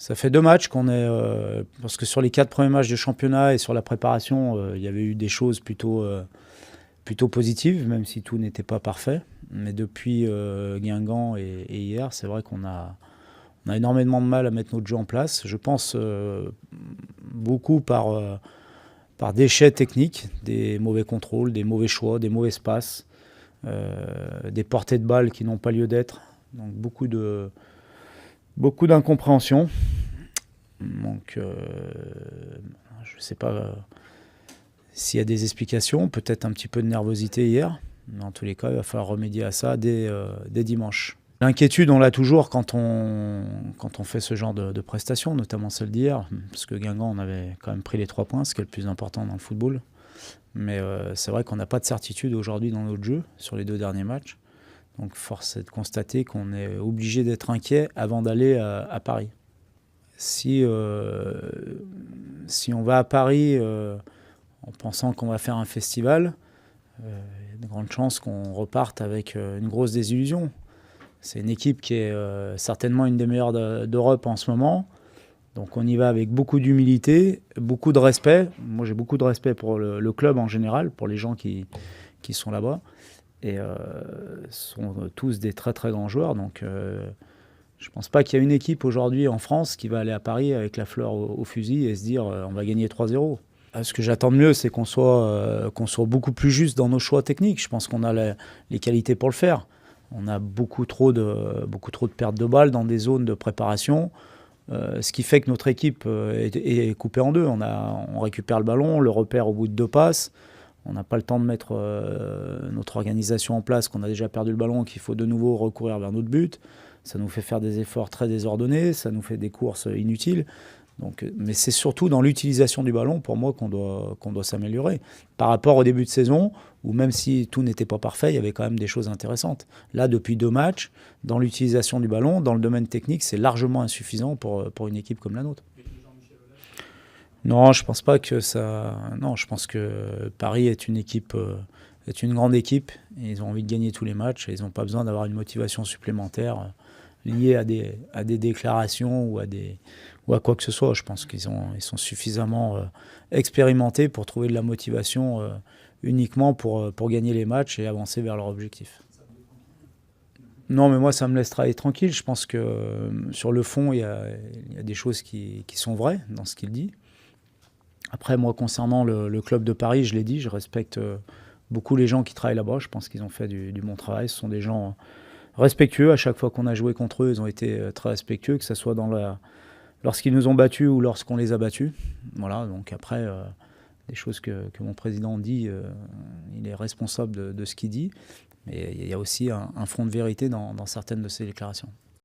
Ça fait 2 matchs qu'on est... parce que sur les 4 premiers matchs de championnat et sur la préparation, il y avait eu des choses plutôt positives, même si tout n'était pas parfait. Mais depuis Guingamp et hier, c'est vrai qu'on a énormément de mal à mettre notre jeu en place. Je pense beaucoup par déchets techniques, des mauvais contrôles, des mauvais choix, des mauvais passes, des portées de balles qui n'ont pas lieu d'être. Donc beaucoup d'incompréhension. Donc je ne sais pas s'il y a des explications, peut-être un petit peu de nervosité hier. Mais en tous les cas, il va falloir remédier à ça dès dimanche. L'inquiétude, on l'a toujours quand on fait ce genre de prestations, notamment celle d'hier, parce que Guingamp, on avait quand même pris les 3 points, ce qui est le plus important dans le football. Mais c'est vrai qu'on n'a pas de certitude aujourd'hui dans notre jeu sur les 2 derniers matchs. Donc force est de constater qu'on est obligé d'être inquiet avant d'aller à Paris. Si on va à Paris en pensant qu'on va faire un festival, il y a de grandes chances qu'on reparte avec une grosse désillusion. C'est une équipe qui est certainement une des meilleures d'Europe en ce moment. Donc on y va avec beaucoup d'humilité, beaucoup de respect. Moi j'ai beaucoup de respect pour le club en général, pour les gens qui sont là-bas. Et sont tous des très très grands joueurs. Donc je ne pense pas qu'il y a une équipe aujourd'hui en France qui va aller à Paris avec la fleur au fusil et se dire on va gagner 3-0. Ce que j'attends de mieux, c'est qu'on soit beaucoup plus juste dans nos choix techniques. Je pense qu'on a les qualités pour le faire. On a beaucoup trop de pertes de balles dans des zones de préparation, ce qui fait que notre équipe est coupée en deux. On récupère le ballon, on le repère au bout de 2 passes. On n'a pas le temps de mettre notre organisation en place, qu'on a déjà perdu le ballon, qu'il faut de nouveau recourir vers notre but. Ça nous fait faire des efforts très désordonnés, ça nous fait des courses inutiles. Donc, mais c'est surtout dans l'utilisation du ballon, pour moi, qu'on doit s'améliorer. Par rapport au début de saison, où même si tout n'était pas parfait, il y avait quand même des choses intéressantes. Là, depuis 2 matchs, dans l'utilisation du ballon, dans le domaine technique, c'est largement insuffisant pour une équipe comme la nôtre. Non, je pense pas que ça. Non, je pense que Paris est une équipe, est une grande équipe. Et ils ont envie de gagner tous les matchs. Et ils n'ont pas besoin d'avoir une motivation supplémentaire liée à des déclarations ou à quoi que ce soit. Je pense ils sont suffisamment expérimentés pour trouver de la motivation uniquement pour gagner les matchs et avancer vers leur objectif. Non, mais moi, ça me laisse travailler tranquille. Je pense que sur le fond, il y a des choses qui sont vraies dans ce qu'il dit. Après, moi, concernant le club de Paris, je l'ai dit, je respecte beaucoup les gens qui travaillent là-bas. Je pense qu'ils ont fait du bon travail. Ce sont des gens respectueux. À chaque fois qu'on a joué contre eux, ils ont été très respectueux, que ce soit lorsqu'ils nous ont battus ou lorsqu'on les a battus. Voilà, donc après, des choses que mon président dit, il est responsable de ce qu'il dit. Mais il y a aussi un fond de vérité dans certaines de ses déclarations.